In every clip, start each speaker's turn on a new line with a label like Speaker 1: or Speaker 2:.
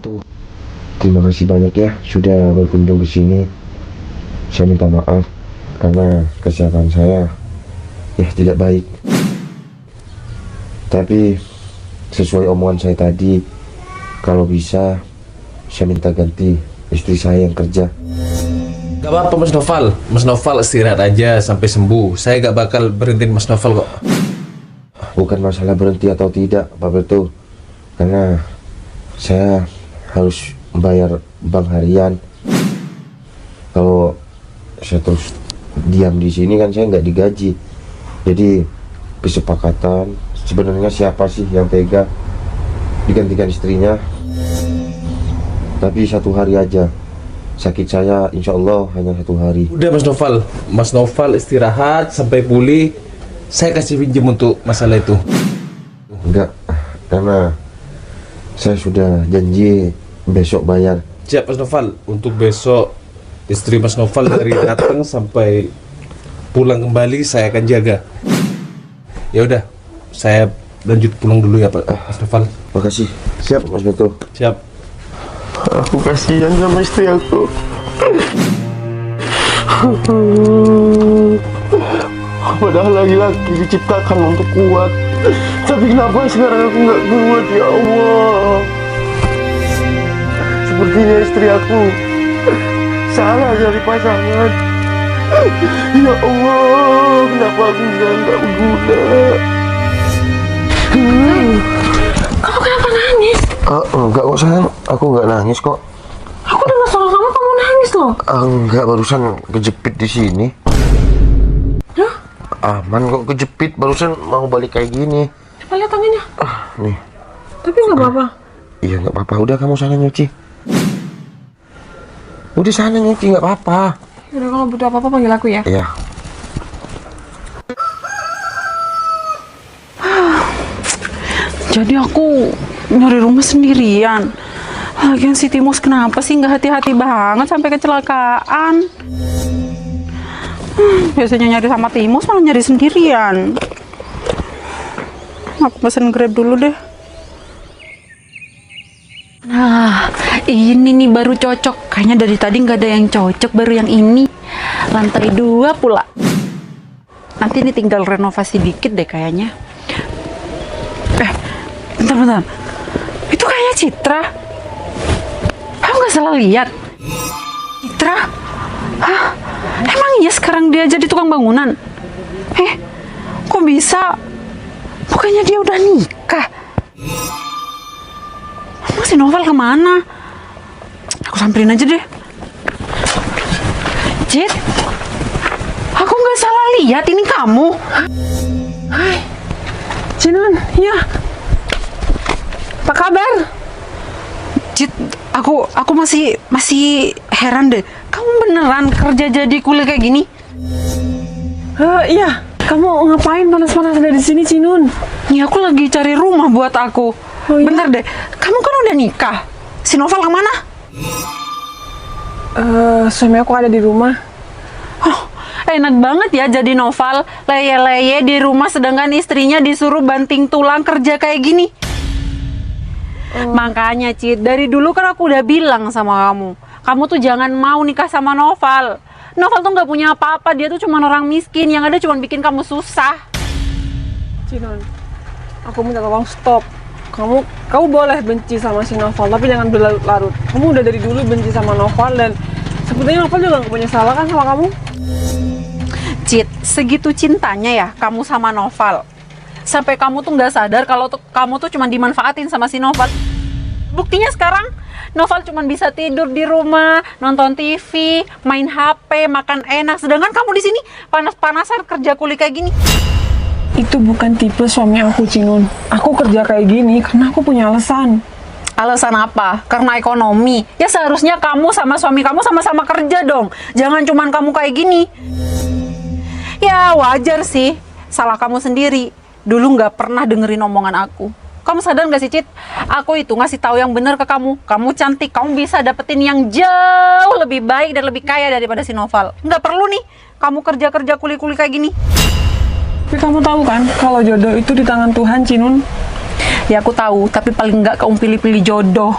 Speaker 1: Wabarakatuh. Terima kasih banyak ya sudah berkunjung ke sini. Saya minta maaf karena kesehatan saya ya tidak baik. Tapi sesuai omongan saya tadi, kalau bisa saya minta ganti istri saya yang kerja.
Speaker 2: Gak apa-apa Mas Noval. Mas Noval istirahat aja sampai sembuh. Saya gak bakal berhentiin Mas Noval kok.
Speaker 1: Bukan masalah berhenti atau tidak, Pak Betul. Karena saya harus membayar bank harian. Kalau saya terus diam di sini kan saya nggak digaji. Jadi kesepakatan sebenarnya siapa sih yang tega digantikan istrinya? Tapi 1 hari aja. Sakit saya insya Allah hanya 1 hari.
Speaker 2: Udah Mas Noval. Mas Noval istirahat sampai pulih. Saya kasih pinjam untuk masalah itu.
Speaker 1: Enggak, karena saya sudah janji besok bayar.
Speaker 2: Siap Mas Noval. Untuk besok istri Mas Noval dari datang sampai pulang kembali saya akan jaga. Ya udah, saya lanjut pulang dulu ya Pak Mas Noval.
Speaker 1: Makasih. Siap Mas Betul.
Speaker 2: Siap.
Speaker 3: Aku kasihan sama istri aku. Padahal laki-laki diciptakan untuk kuat. Tapi kenapa sekarang aku nggak kuat, ya Allah? Sepertinya istri aku salah dari pasangan. Ya Allah, kenapa aku nggak berguna?
Speaker 4: Kamu kenapa nangis?
Speaker 1: Enggak kok sayang, aku nggak nangis kok.
Speaker 4: Aku dengar suara kamu nangis loh.
Speaker 1: Enggak, barusan kejepit di sini.
Speaker 4: Hah?
Speaker 1: Aman kok, kejepit barusan mau balik kayak gini.
Speaker 4: Coba lihat tangannya.
Speaker 1: Nih.
Speaker 4: Tapi nggak apa-apa.
Speaker 1: Iya nggak apa-apa, udah kamu sana nyuci. Udah sana nyuci nggak apa-apa.
Speaker 4: Udah, kalau butuh apa-apa panggil aku ya.
Speaker 1: Iya.
Speaker 4: Jadi aku nyari rumah sendirian. Lagian si Timus kenapa sih nggak hati-hati banget sampai kecelakaan? Biasanya nyari sama Timus malah nyari sendirian. Aku pesen Grab dulu deh. Nah, ini nih baru cocok. Kayaknya dari tadi nggak ada yang cocok, baru yang ini. Lantai 2 pula. Nanti ini tinggal renovasi dikit deh kayaknya. Bentar. Itu kayaknya Citra. Aku nggak salah lihat. Citra? Hah? Emang iya sekarang dia jadi tukang bangunan? Kok bisa? Bukannya dia udah nikah? Masih Novel kemana? Aku samperin aja deh. Cit, aku nggak salah lihat, ini kamu. Hai, Cinun, ya. Apa kabar? Cit, aku masih heran deh. Kamu beneran kerja jadi kuli kayak gini? Iya. Kamu ngapain panas-panas dari sini, Cinun? Ya, aku lagi cari rumah buat aku. Oh, iya? Bentar deh. Kamu kan udah nikah. Si Novel kemana? Suami aku ada di rumah. Oh, enak banget ya jadi Novel. Leye-leye di rumah sedangkan istrinya disuruh banting tulang kerja kayak gini. Makanya Cid, dari dulu kan aku udah bilang sama kamu tuh jangan mau nikah sama Novel. Novel tuh nggak punya apa-apa, dia tuh cuma orang miskin, yang ada cuma bikin kamu susah. Cinon, aku minta tolong stop. Kamu boleh benci sama si Novel, tapi jangan berlarut-larut. Kamu udah dari dulu benci sama Novel dan sepertinya Novel juga nggak punya salah kan sama kamu? Cid, segitu cintanya ya kamu sama Novel. Sampai kamu tuh nggak sadar kalau kamu tuh cuma dimanfaatin sama si Novel. Buktinya sekarang Novel cuma bisa tidur di rumah, nonton TV, main HP, makan enak. Sedangkan kamu di sini panas-panasan kerja kuli kayak gini. Itu bukan tipe suami aku, Cinun. Aku kerja kayak gini karena aku punya alasan. Alasan apa? Karena ekonomi. Ya seharusnya kamu sama suami kamu sama-sama kerja dong. Jangan cuman kamu kayak gini. Ya wajar sih. Salah kamu sendiri. Dulu nggak pernah dengerin omongan aku. Kamu sadar nggak sih, Cid? Aku itu ngasih tahu yang benar ke kamu. Kamu cantik, kamu bisa dapetin yang jauh lebih baik dan lebih kaya daripada si Novel. Nggak perlu nih, kamu kerja-kerja kuli-kuli kayak gini. Tapi kamu tahu kan, kalau jodoh itu di tangan Tuhan, Cinun. Ya aku tahu, tapi paling nggak kamu pilih-pilih jodoh.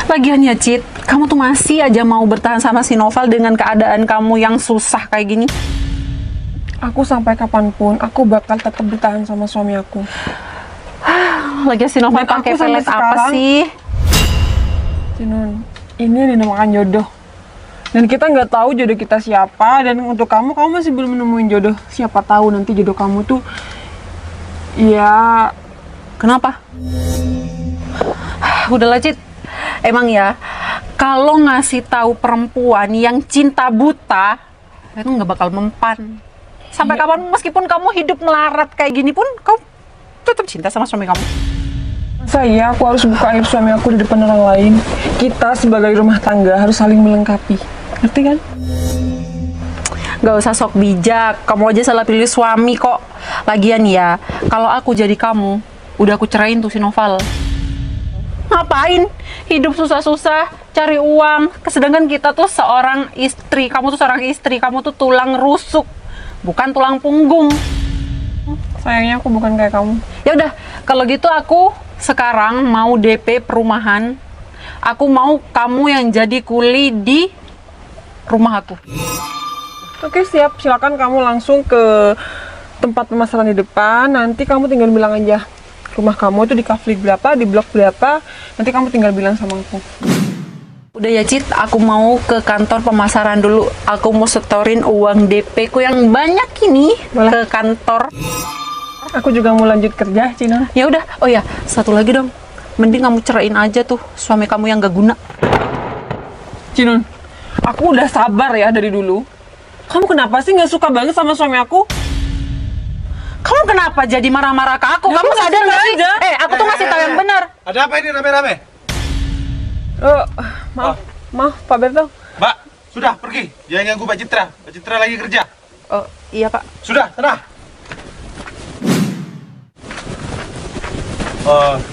Speaker 4: Lagian ya, Cit, kamu tuh masih aja mau bertahan sama si Noval dengan keadaan kamu yang susah kayak gini.
Speaker 5: Aku sampai kapanpun, aku bakal tetap bertahan sama suami aku.
Speaker 4: Lagian si Noval
Speaker 5: Dan
Speaker 4: pakai
Speaker 5: aku sampai
Speaker 4: pelet apa
Speaker 5: sekarang-
Speaker 4: sih?
Speaker 5: Jinun, ini yang dinamakan jodoh. Dan kita nggak tahu jodoh kita siapa. Dan untuk kamu masih belum menemuin jodoh. Siapa tahu nanti jodoh kamu tuh, ya,
Speaker 4: Kenapa? Udahlah, Cit. Emang ya, kalau ngasih tahu perempuan yang cinta buta, itu nggak bakal mempan. Sampai kapan, meskipun kamu hidup melarat kayak gini pun, kamu tetap cinta sama suami kamu.
Speaker 5: saya aku harus buka aib suami aku di depan orang lain. Kita sebagai rumah tangga harus saling melengkapi. Ngerti kan?
Speaker 4: Gak usah sok bijak, kamu aja salah pilih suami kok. Lagian ya, kalau aku jadi kamu, udah aku cerain tuh si Noval. Ngapain? Hidup susah-susah, cari uang. Sedangkan kita tuh seorang istri, kamu tuh seorang istri, kamu tuh tulang rusuk, bukan tulang punggung.
Speaker 5: Sayangnya aku bukan kayak kamu.
Speaker 4: Ya udah, kalau gitu aku sekarang mau DP perumahan. Aku mau kamu yang jadi kuli di rumah aku.
Speaker 5: Oke, siap. Silakan kamu langsung ke tempat pemasaran di depan. Nanti kamu tinggal bilang aja rumah kamu itu di kaflik berapa, di blok berapa. Nanti kamu tinggal bilang sama aku.
Speaker 4: Udah ya, Cit, aku mau ke kantor pemasaran dulu. Aku mau setorin uang DP ku yang banyak ini
Speaker 5: Boleh.
Speaker 4: ke kantor.
Speaker 5: Aku juga mau lanjut kerja, Cina.
Speaker 4: Ya udah, oh ya, satu lagi dong. Mending kamu cerain aja tuh suami kamu yang gak guna.
Speaker 5: Cinun, aku udah sabar ya dari dulu. Kamu kenapa sih nggak suka banget sama suami aku?
Speaker 4: Kamu kenapa jadi marah-marah ke aku?
Speaker 5: Ya,
Speaker 4: Kamu
Speaker 5: aku
Speaker 4: sadar
Speaker 5: nggak
Speaker 4: gak sih?
Speaker 5: aja.
Speaker 4: Aku tuh ngasih tahu yang benar.
Speaker 2: Ada apa ini rame-rame?
Speaker 5: Maaf, Pak Berto.
Speaker 2: Mbak, sudah pergi. Jangan ganggu Mbak Citra. Mbak Citra lagi kerja.
Speaker 4: Oh, iya, Pak.
Speaker 2: Sudah, sana.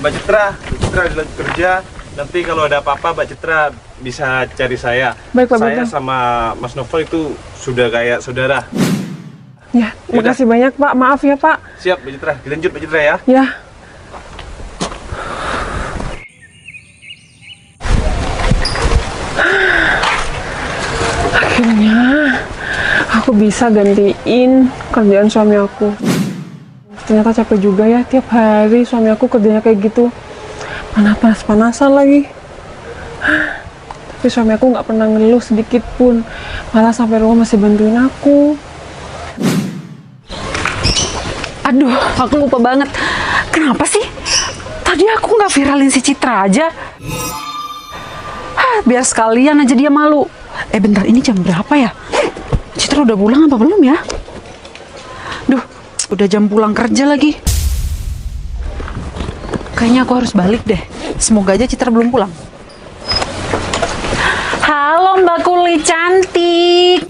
Speaker 2: Mbak Citra dilanjut kerja. Nanti kalau ada apa-apa Mbak Citra bisa cari saya.
Speaker 5: Baik, Pak
Speaker 2: Saya
Speaker 5: Berto.
Speaker 2: sama Mas Novel itu sudah kayak saudara.
Speaker 5: Ya, makasih banyak Pak. Maaf ya Pak.
Speaker 2: Siap Mbak Citra, dilanjut Mbak Citra ya.
Speaker 5: Ya. Akhirnya aku bisa gantiin kerjaan suami aku. Ternyata capek juga ya, tiap hari suami aku kerjanya kayak gitu. Mana panas-panasan lagi. Tapi suami aku nggak pernah ngeluh sedikit pun. Malah sampai rumah masih bantuin aku.
Speaker 4: Aduh, aku lupa banget. Kenapa sih? Tadi aku nggak viralin si Citra aja. Biar sekalian aja dia malu. Bentar, ini jam berapa ya? Citra udah pulang apa belum ya? Duh, udah jam pulang kerja lagi. Kayaknya aku harus balik deh. Semoga aja Citra belum pulang. Halo Mbak Kuli cantik.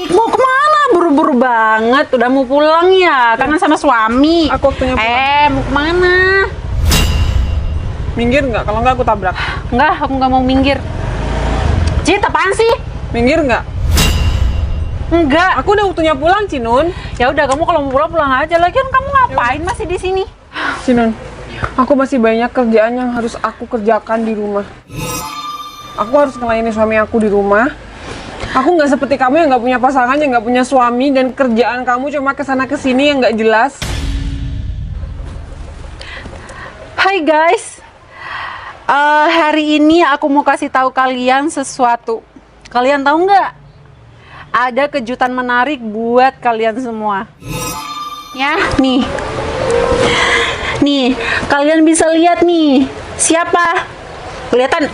Speaker 4: Mau kemana? Buru-buru banget. Udah mau pulang ya? Kangen sama suami.
Speaker 5: Aku waktunya pulang.
Speaker 4: Mau kemana?
Speaker 5: Minggir nggak? Kalau nggak aku tabrak.
Speaker 4: Enggak, aku nggak mau minggir. Cit, apaan sih?
Speaker 5: Minggir nggak?
Speaker 4: Enggak.
Speaker 5: Aku udah waktunya pulang, Cinun.
Speaker 4: Ya udah, kamu kalau mau pulang pulang aja. Lagian kamu ngapain masih di sini?
Speaker 5: Cinun, aku masih banyak kerjaan yang harus aku kerjakan di rumah. Aku harus ngelayani suami aku di rumah. Aku nggak seperti kamu yang nggak punya pasangan, yang nggak punya suami, dan kerjaan kamu cuma kesana kesini yang nggak jelas.
Speaker 4: Hai guys. Hari ini aku mau kasih tahu kalian sesuatu. Kalian tahu nggak? Ada kejutan menarik buat kalian semua. Ya, nih. Nih, kalian bisa lihat nih. Siapa? Kelihatan?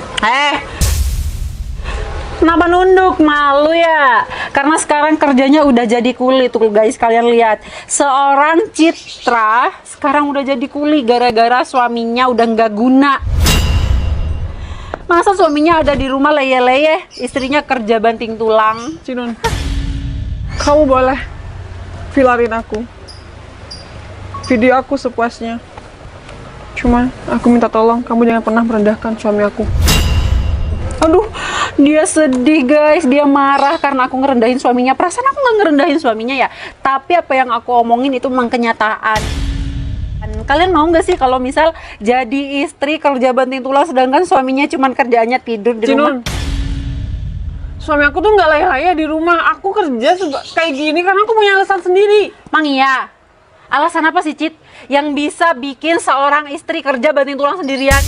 Speaker 4: Kenapa nunduk? Malu ya? Karena sekarang kerjanya udah jadi kuli tuh guys, kalian lihat. Seorang Citra sekarang udah jadi kuli gara-gara suaminya udah nggak guna. Masa suaminya ada di rumah leye-leye, istrinya kerja banting tulang.
Speaker 5: Cinun, kamu boleh vilarin aku, video aku sepuasnya. Cuma aku minta tolong kamu jangan pernah merendahkan suami aku.
Speaker 4: Aduh, dia sedih guys, dia marah karena aku ngerendahin suaminya. Perasaan aku nggak ngerendahin suaminya ya, tapi apa yang aku omongin itu memang kenyataan. Kalian mau nggak sih kalau misal jadi istri kerja banting tulang sedangkan suaminya cuman kerjaannya tidur di rumah?
Speaker 5: Cinun, suami aku tuh nggak layak-layak di rumah. Aku kerja kayak gini karena aku punya alasan sendiri.
Speaker 4: Mang iya. Alasan apa sih, Cit? Yang bisa bikin seorang istri kerja banting tulang sendirian?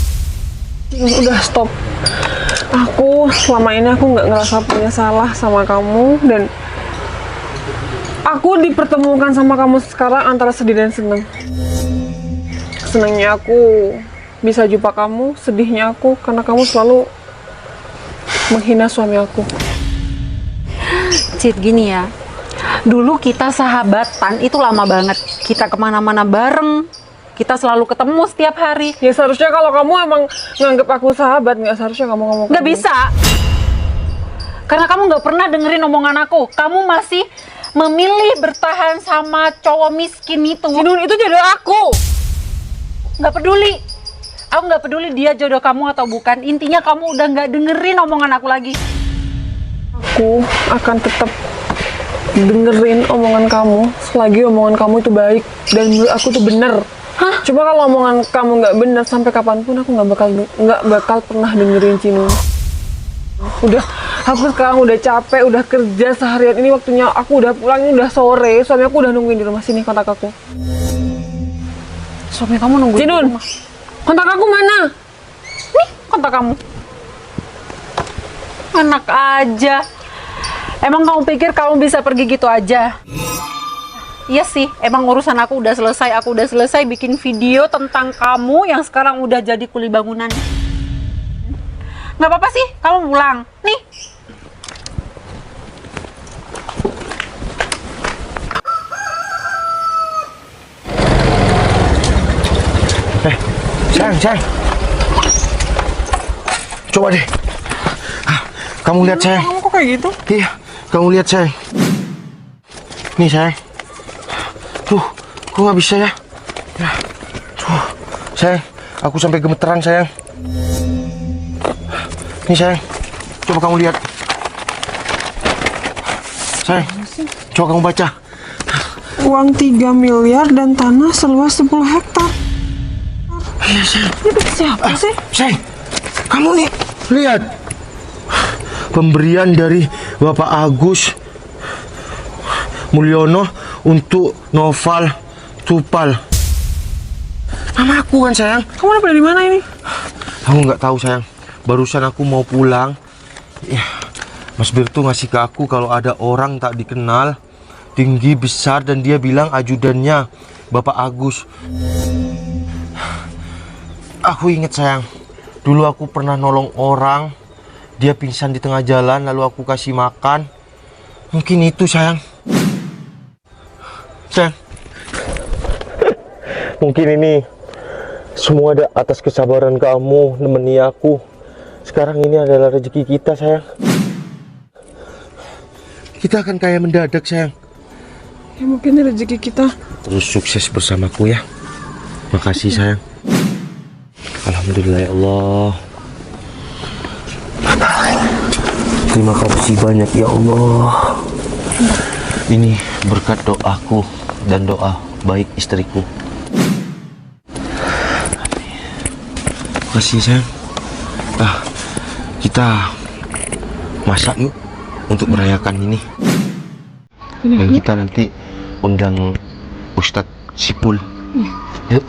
Speaker 5: Udah stop. Aku selama ini aku nggak ngerasa punya salah sama kamu, dan aku dipertemukan sama kamu sekarang antara sedih dan seneng. Senangnya aku bisa jumpa kamu, sedihnya aku karena kamu selalu menghina suami aku.
Speaker 4: Cit, gini ya. Dulu kita sahabatan itu lama banget. Kita kemana-mana bareng. Kita selalu ketemu setiap hari.
Speaker 5: Ya seharusnya kalau kamu emang nganggap aku sahabat, nggak seharusnya kamu ngomong
Speaker 4: Nggak
Speaker 5: kayak
Speaker 4: bisa. Karena kamu nggak pernah dengerin omongan aku. Kamu masih memilih bertahan sama cowok miskin itu.
Speaker 5: Cinun, itu jodoh aku.
Speaker 4: Nggak peduli. Aku nggak peduli dia jodoh kamu atau bukan. Intinya kamu udah nggak dengerin omongan aku lagi.
Speaker 5: Aku akan tetap dengerin omongan kamu selagi omongan kamu itu baik dan menurut aku tuh bener.
Speaker 4: Hah?
Speaker 5: Coba kalau omongan kamu nggak bener sampai kapanpun aku nggak bakal pernah dengerin Cinun. Udah, aku sekarang udah capek, udah kerja seharian ini, waktunya aku udah pulang, ini udah sore. Suami aku udah nungguin di rumah sini, kontak aku.
Speaker 4: Suami kamu nungguin di
Speaker 5: Cinun,
Speaker 4: rumah.
Speaker 5: kontak aku mana?
Speaker 4: Nih, kontak kamu. Enak aja. Emang kamu pikir kamu bisa pergi gitu aja? Iya sih, emang urusan aku udah selesai. Aku udah selesai bikin video tentang kamu yang sekarang udah jadi kuli bangunan. Nggak apa-apa sih, kamu pulang. Nih.
Speaker 1: Sayang. Coba deh. Kamu lihat, sayang.
Speaker 5: Kamu kok kayak gitu?
Speaker 1: Iya, kamu lihat, sayang. Nih, sayang. Tuh, kok nggak bisa ya? Tuh, sayang. Aku sampai gemeteran, sayang. Nih, sayang. Coba kamu lihat. Sayang, coba kamu baca.
Speaker 5: Uang 3 miliar dan tanah seluas 10 hektar.
Speaker 1: Iya, sayang.
Speaker 5: Itu siapa sih?
Speaker 1: Sayang, kamu nih, lihat. Pemberian dari Bapak Agus Mulyono untuk Noval Tupal. Nama aku kan, sayang.
Speaker 5: Kamu udah di mana ini?
Speaker 1: Aku nggak tahu, sayang. Barusan aku mau pulang. Ya, Mas Berto ngasih ke aku kalau ada orang tak dikenal, tinggi besar, dan dia bilang ajudannya Bapak Agus. Aku inget, sayang. Dulu aku pernah nolong orang. Dia pingsan di tengah jalan, lalu aku kasih makan. Mungkin itu, sayang. Sayang. Mungkin ini semua ada atas kesabaran kamu nemeni aku. Sekarang ini adalah rezeki kita, sayang. Kita akan kaya mendadak, sayang.
Speaker 5: Ya mungkin ini rezeki kita.
Speaker 1: Terus sukses bersamaku ya. Makasih, sayang. Alhamdulillah, ya Allah. Terima kasih banyak, ya Allah. Ini berkat doaku dan doa baik istriku. Makasih, sayang. Kita masak yuk untuk merayakan ini. Dan kita nanti undang Ustadz Sipul. Yuk.